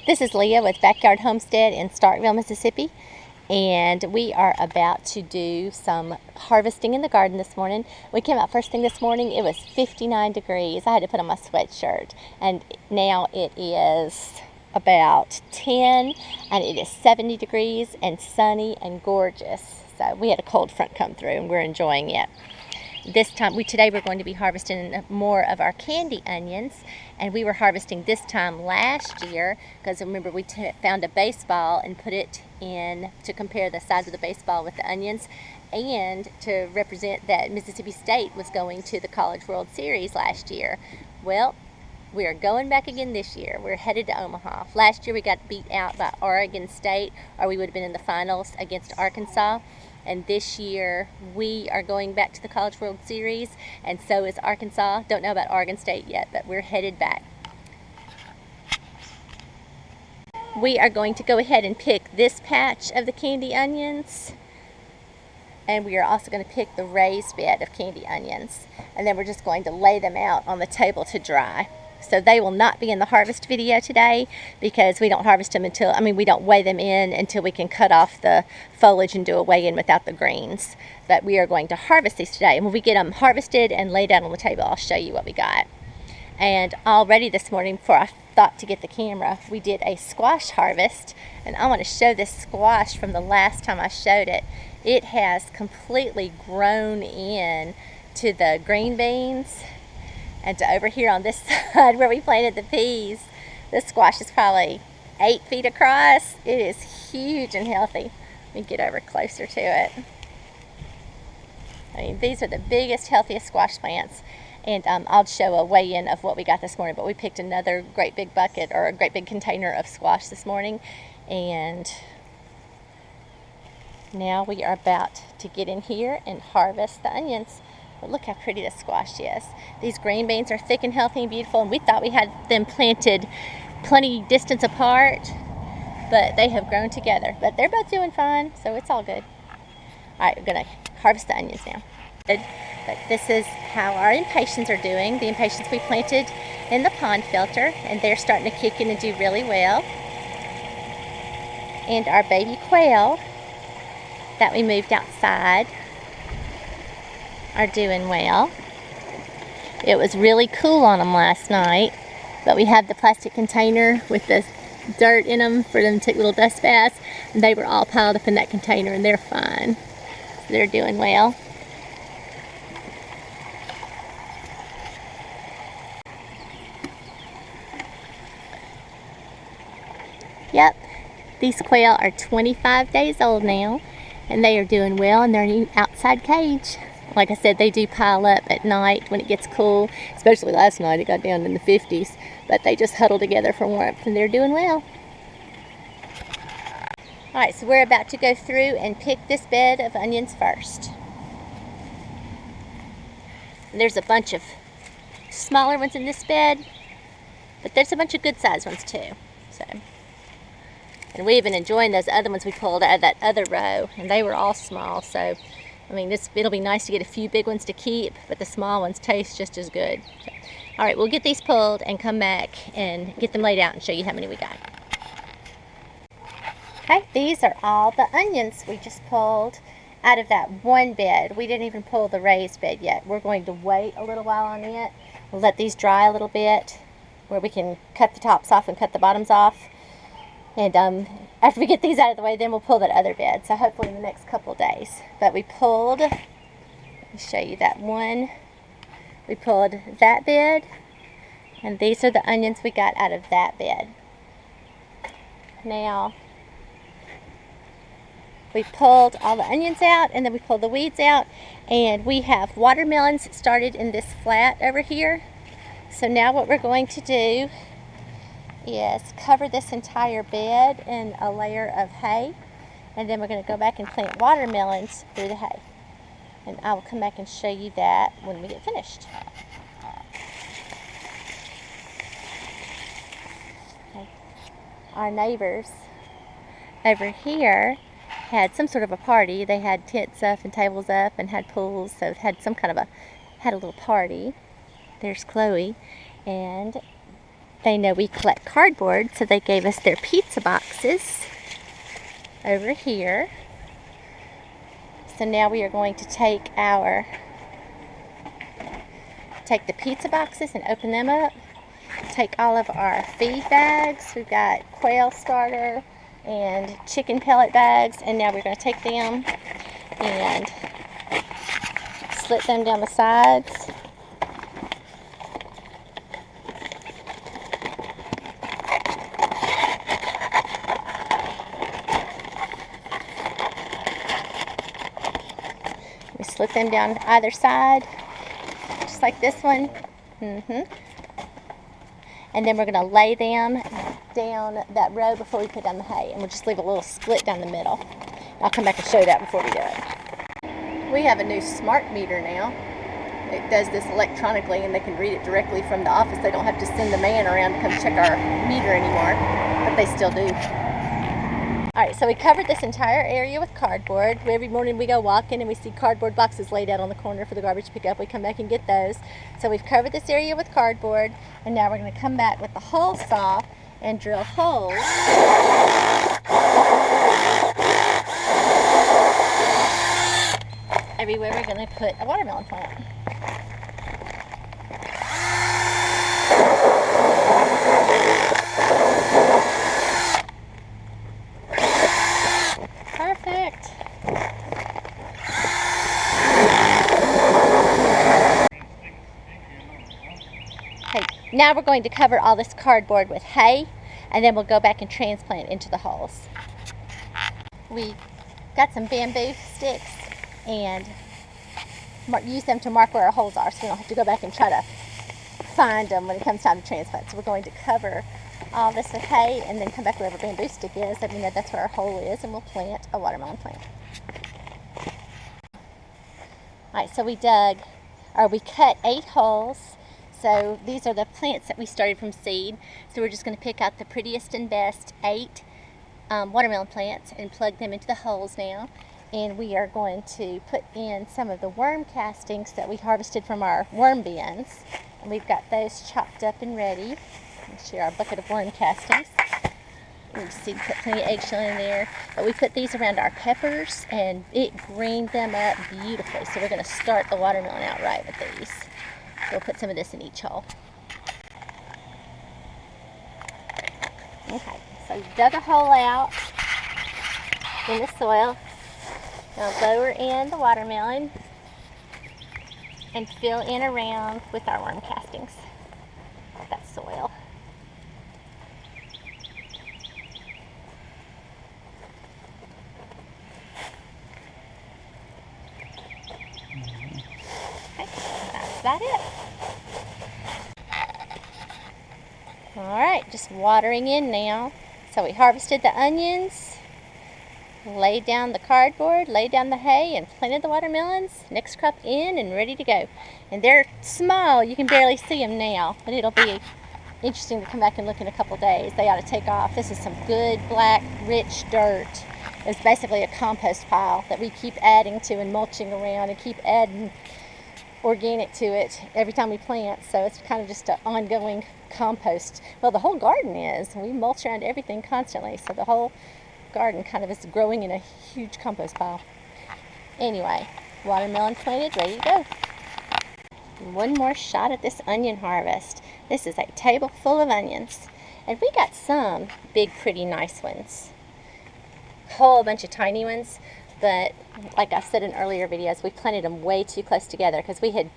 This is Leah with Backyard Homestead in Starkville, Mississippi, and we are about to do some harvesting in the garden this morning. We came out first thing this morning. It was 59 degrees. I had to put on my sweatshirt, and now it is about 10 and it is 70 degrees and sunny and gorgeous. So we had a cold front come through and we're enjoying it. Today we're going to be harvesting more of our candy onions, and we were harvesting this time last year because remember we found a baseball and put it in to compare the size of the baseball with the onions and to represent that Mississippi State was going to the College World Series last year. Well, we are going back again this year. We're headed to Omaha. Last year we got beat out by Oregon State, or we would have been in the finals against Arkansas. And this year we are going back to the College World Series, and so is Arkansas. Don't know about Oregon State yet, but we're headed back. We are going to go ahead and pick this patch of the candy onions, and we are also going to pick the raised bed of candy onions, and then we're just going to lay them out on the table to dry. So they will not be in the harvest video today because we don't harvest them we don't weigh them in until we can cut off the foliage and do a weigh-in without the greens. But we are going to harvest these today. And when we get them harvested and laid out on the table, I'll show you what we got. And already this morning, before I thought to get the camera, we did a squash harvest. And I want to show this squash from the last time I showed it. It has completely grown in to the green beans. And to over here on this side where we planted the peas, this squash is probably 8 feet across. It is huge and healthy. Let me get over closer to it. I mean, these are the biggest, healthiest squash plants. And I'll show a weigh-in of what we got this morning. But we picked another great big bucket, or a great big container of squash this morning. And now we are about to get in here and harvest the onions. But look how pretty this squash is. These green beans are thick and healthy and beautiful, and we thought we had them planted plenty distance apart, but they have grown together. But they're both doing fine, so it's all good. All right, we're gonna harvest the onions now. But this is how our impatiens are doing. The impatiens we planted in the pond filter, and they're starting to kick in and do really well. And our baby quail that we moved outside are doing well. It was really cool on them last night, but we have the plastic container with the dirt in them for them to take little dust baths, and they were all piled up in that container, and they're fine. So they're doing well. Yep, these quail are 25 days old now, and they are doing well in their new outside cage. Like I said, they do pile up at night when it gets cool, especially last night. It got down in the 50s, but they just huddle together for warmth, and they're doing well. All right, so we're about to go through and pick this bed of onions first. And there's a bunch of smaller ones in this bed, but there's a bunch of good sized ones too. And we've been enjoying those other ones we pulled out of that other row, and they were all small, so I mean, it'll be nice to get a few big ones to keep, but the small ones taste just as good. So, all right, we'll get these pulled and come back and get them laid out and show you how many we got. Okay, these are all the onions we just pulled out of that one bed. We didn't even pull the raised bed yet. We're going to wait a little while on it. We'll let these dry a little bit where we can cut the tops off and cut the bottoms off. And after we get these out of the way, then we'll pull that other bed. So hopefully in the next couple of days. But we pulled, let me show you that one. We pulled that bed. And these are the onions we got out of that bed. Now, we pulled all the onions out, and then we pulled the weeds out. And we have watermelons started in this flat over here. So now what we're going to do is cover this entire bed in a layer of hay, and then we're going to go back and plant watermelons through the hay, and I will come back and show you that when we get finished. Okay. Our neighbors over here had some sort of a party. They had tents up and tables up and had pools, so it had a little party. There's Chloe, and They know we collect cardboard, so they gave us their pizza boxes over here. So now we are going to take the pizza boxes and open them up. Take all of our feed bags. We've got quail starter and chicken pellet bags, and now we're going to take them and slit them down the sides. We slit them down either side, just like this one. And then we're going to lay them down that row before we put down the hay, and we'll just leave a little split down the middle. I'll come back and show that before we do it. We have a new smart meter now. It does this electronically, and they can read it directly from the office. They don't have to send the man around to come check our meter anymore, but they still do. Alright, so we covered this entire area with cardboard. Every morning we go walking and we see cardboard boxes laid out on the corner for the garbage pickup. We come back and get those. So we've covered this area with cardboard, and now we're going to come back with the hole saw and drill holes. Everywhere we're going to put a watermelon plant. Perfect. Okay, now we're going to cover all this cardboard with hay, and then we'll go back and transplant into the holes. We got some bamboo sticks and use them to mark where our holes are, so we don't have to go back and try to find them when it comes time to transplant. So we're going to cover all this with hay and then come back wherever bamboo stick is, and we know that's where our hole is, and we'll plant a watermelon plant. Alright, so we cut 8 holes. So these are the plants that we started from seed. So we're just going to pick out the prettiest and best 8 watermelon plants and plug them into the holes now. And we are going to put in some of the worm castings that we harvested from our worm bins. And we've got those chopped up and ready. I'll show you our bucket of worm castings. You can see we put plenty of eggshell in there. But we put these around our peppers, and it greened them up beautifully. So we're going to start the watermelon out right with these. So we'll put some of this in each hole. Okay, so we dug a hole out in the soil. Now lower in the watermelon and fill in around with our worm castings. That soil. Okay, that's about it. Alright, just watering in now. So we harvested the onions, laid down the cardboard, laid down the hay, and planted the watermelons. Next crop in and ready to go. And they're small, you can barely see them now, but it'll be interesting to come back and look in a couple days. They ought to take off. This is some good, black, rich dirt. It's basically a compost pile that we keep adding to and mulching around and keep adding organic to it every time we plant. So it's kind of just an ongoing compost. Well, the whole garden is. We mulch around everything constantly, so the whole garden kind of is growing in a huge compost pile. Anyway, watermelon planted, ready to go. One more shot at this onion harvest. This is a table full of onions, and we got some big, pretty, nice ones. Whole bunch of tiny ones, but like I said in earlier videos, we planted them way too close together because we had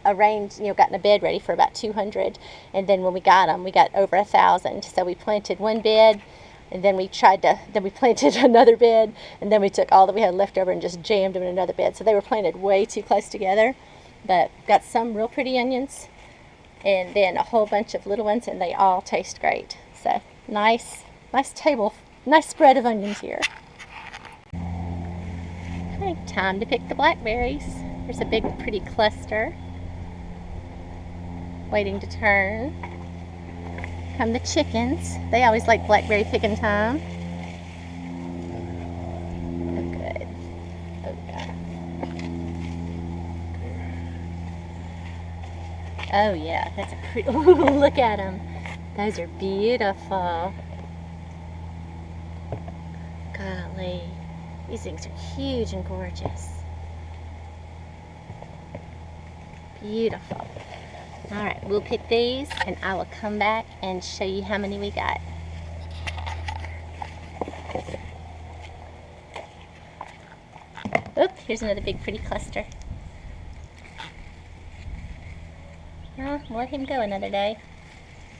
arranged, gotten a bed ready for about 200, and then when we got them, we got over 1,000. So we planted one bed, and then we planted another bed, and then we took all that we had left over and just jammed them in another bed. So they were planted way too close together, but got some real pretty onions, and then a whole bunch of little ones, and they all taste great. So nice table, nice spread of onions here. Okay, time to pick the blackberries. There's a big pretty cluster waiting to turn. Come the chickens. They always like blackberry picking time. Oh, good. Oh, yeah. Oh, yeah. That's a pretty... Ooh, look at them. Those are beautiful. Golly, these things are huge and gorgeous. Beautiful. All right, we'll pick these and I will come back and show you how many we got. Oop, here's another big pretty cluster. Oh, we'll let him go another day.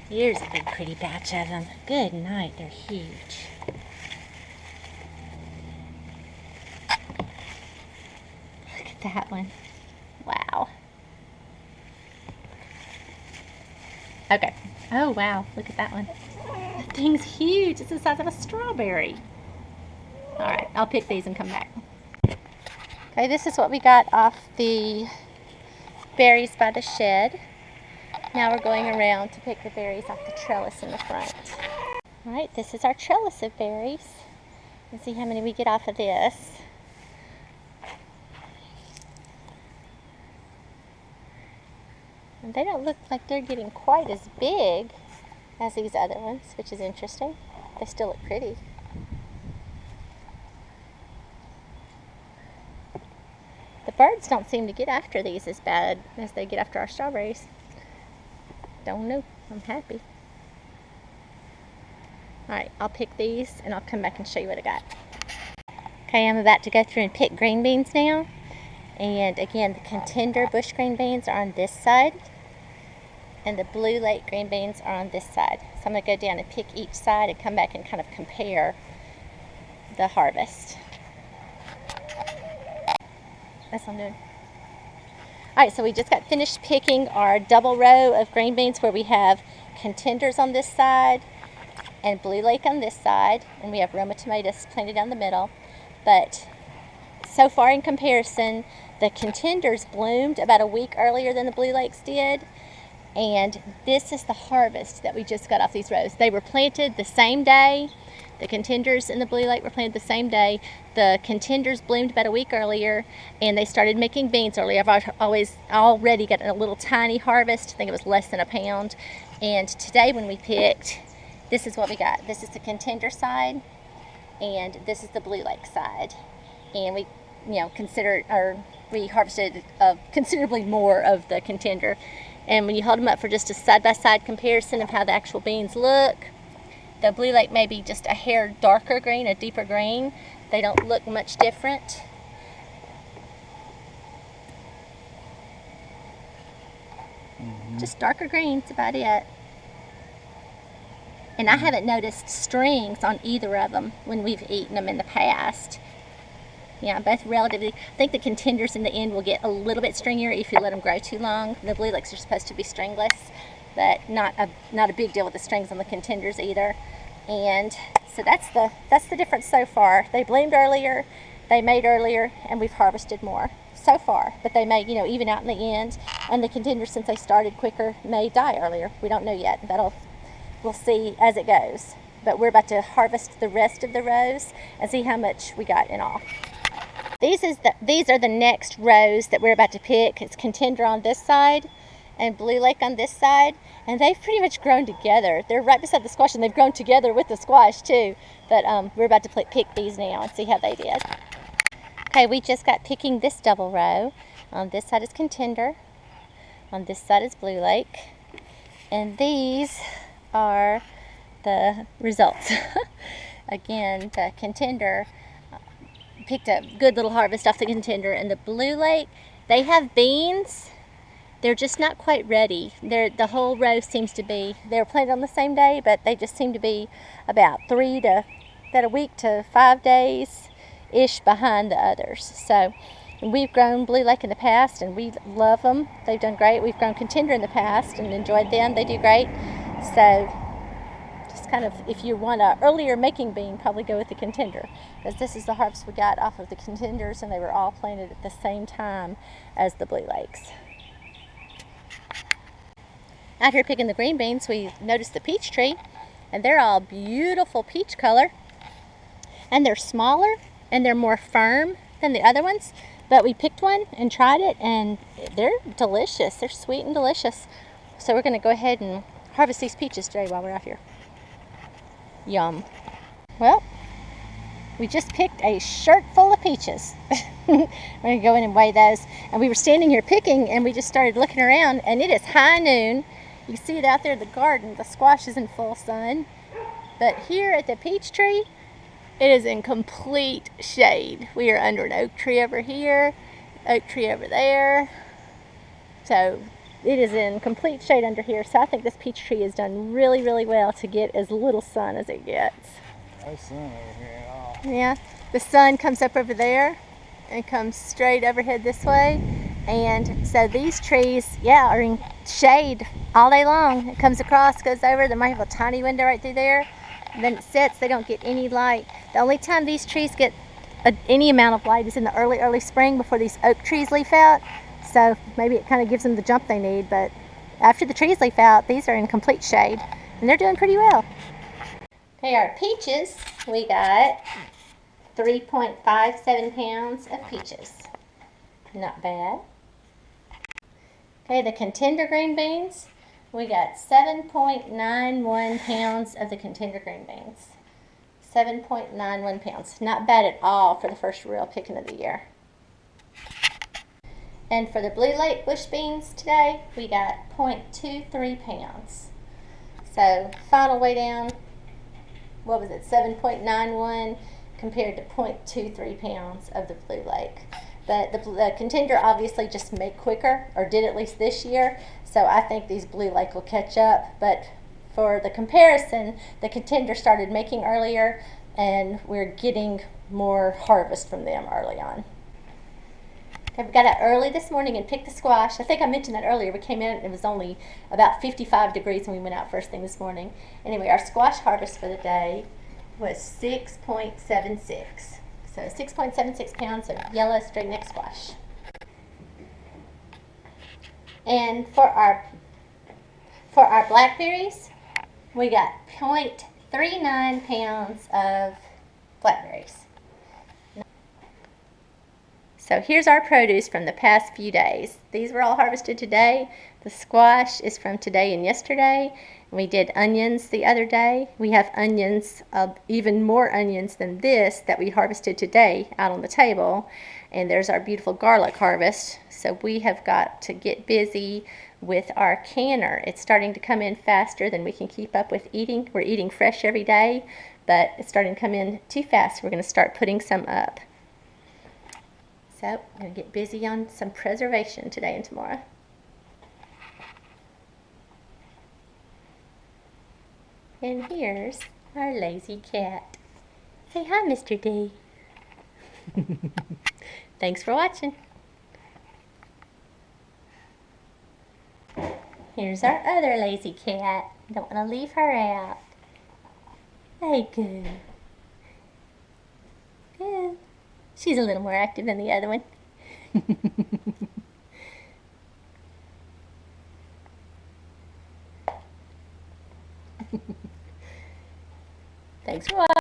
Here's a big pretty batch of them. Good night, they're huge. Look at that one. Wow. Okay. Oh, wow. Look at that one. That thing's huge. It's the size of a strawberry. All right. I'll pick these and come back. Okay, this is what we got off the berries by the shed. Now we're going around to pick the berries off the trellis in the front. All right, this is our trellis of berries. Let's see how many we get off of this. And they don't look like they're getting quite as big as these other ones, which is interesting. They still look pretty. The birds don't seem to get after these as bad as they get after our strawberries. Don't know. I'm happy. Alright, I'll pick these and I'll come back and show you what I got. Okay, I'm about to go through and pick green beans now. And again, the contender bush green beans are on this side. And the blue lake green beans are on this side. So I'm going to go down and pick each side and come back and kind of compare the harvest. That's what I'm doing. Alright, so we just got finished picking our double row of green beans where we have contenders on this side and blue lake on this side. And we have Roma tomatoes planted down the middle. But so far in comparison, the contenders bloomed about a week earlier than the blue lakes did. And this is the harvest that we just got off these rows. They were planted the same day. The contenders and the blue lake were planted the same day. The contenders bloomed about a week earlier, and they started making beans earlier. I've already gotten a little tiny harvest. I think it was less than a pound. And today when we picked, this is what we got. This is the contender side, and this is the blue lake side. And we, we harvested considerably more of the contender. And when you hold them up for just a side-by-side comparison of how the actual beans look, the blue lake may be just a hair darker green, a deeper green. They don't look much different. Just darker green, that's about it. And I haven't noticed strings on either of them when we've eaten them in the past. Yeah, both relatively. I think the contenders in the end will get a little bit stringier if you let them grow too long. The blue lakes are supposed to be stringless, but not a big deal with the strings on the contenders either. And so that's the difference so far. They bloomed earlier, they made earlier, and we've harvested more so far. But they may, even out in the end. And the contenders, since they started quicker, may die earlier. We don't know yet. We'll see as it goes. But we're about to harvest the rest of the rows and see how much we got in all. These are the next rows that we're about to pick. It's contender on this side and blue lake on this side, and they've pretty much grown together. They're right beside the squash, and they've grown together with the squash too. But we're about to pick these now and see how they did. Okay, we just got picking this double row. On this side is contender, on this side is blue lake, and these are the results. Again, the contender picked a good little harvest off the contender, and the blue lake, they have beans. They're just not quite ready. The whole row seems to be, they were planted on the same day, but they just seem to be about a week to 5 days-ish behind the others. So we've grown blue lake in the past, and we love them. They've done great. We've grown contender in the past and enjoyed them. They do great. So just kind of, if you want an earlier making bean, probably go with the contender, because this is the harvest we got off of the contenders, and they were all planted at the same time as the blue lakes. Out here picking the green beans, we noticed the peach tree, and they're all beautiful peach color, and they're smaller and they're more firm than the other ones. But we picked one and tried it, and they're delicious. They're sweet and delicious. So we're going to go ahead and harvest these peaches today while we're out here. Yum. Well, we just picked a shirt full of peaches. We're going to go in and weigh those. And we were standing here picking, and we just started looking around, and it is high noon. You see it out there in the garden. The squash is in full sun. But here at the peach tree, it is in complete shade. We are under an oak tree over here, oak tree over there. So it is in complete shade under here. So I think this peach tree has done really, really well to get as little sun as it gets. No sun over here at all. Yeah, the sun comes up over there and comes straight overhead this way. And so these trees, yeah, are in shade all day long. It comes across, goes over. They might have a tiny window right through there. And then it sets, they don't get any light. The only time these trees get any amount of light is in the early spring before these oak trees leaf out. So maybe it kind of gives them the jump they need. But after the trees leaf out, these are in complete shade. And they're doing pretty well. Okay, our peaches, we got 3.57 pounds of peaches. Not bad. Okay, the contender green beans, we got 7.91 pounds of the contender green beans. 7.91 pounds. Not bad at all for the first real picking of the year. And for the blue lake bush beans today, we got 0.23 pounds. So final weigh down, what was it, 7.91 compared to 0.23 pounds of the blue lake. But the contender obviously just made quicker, or did at least this year, so I think these blue lake will catch up. But for the comparison, the contender started making earlier, and we're getting more harvest from them early on. Okay, we got out early this morning and picked the squash. I think I mentioned that earlier. We came in and it was only about 55 degrees when we went out first thing this morning. Anyway, our squash harvest for the day was 6.76. So 6.76 pounds of yellow straight neck squash. And for our blackberries, we got 0.39 pounds of blackberries. So here's our produce from the past few days. These were all harvested today. The squash is from today and yesterday. We did onions the other day. We have onions, even more onions than this that we harvested today out on the table. And there's our beautiful garlic harvest. So we have got to get busy with our canner. It's starting to come in faster than we can keep up with eating. We're eating fresh every day, but it's starting to come in too fast. We're going to start putting some up. So I'm going to get busy on some preservation today and tomorrow. And here's our lazy cat. Say hi, Mr. D. Thanks for watching. Here's our other lazy cat. Don't want to leave her out. Hey, good. Good. She's a little more active than the other one. Thanks for watching.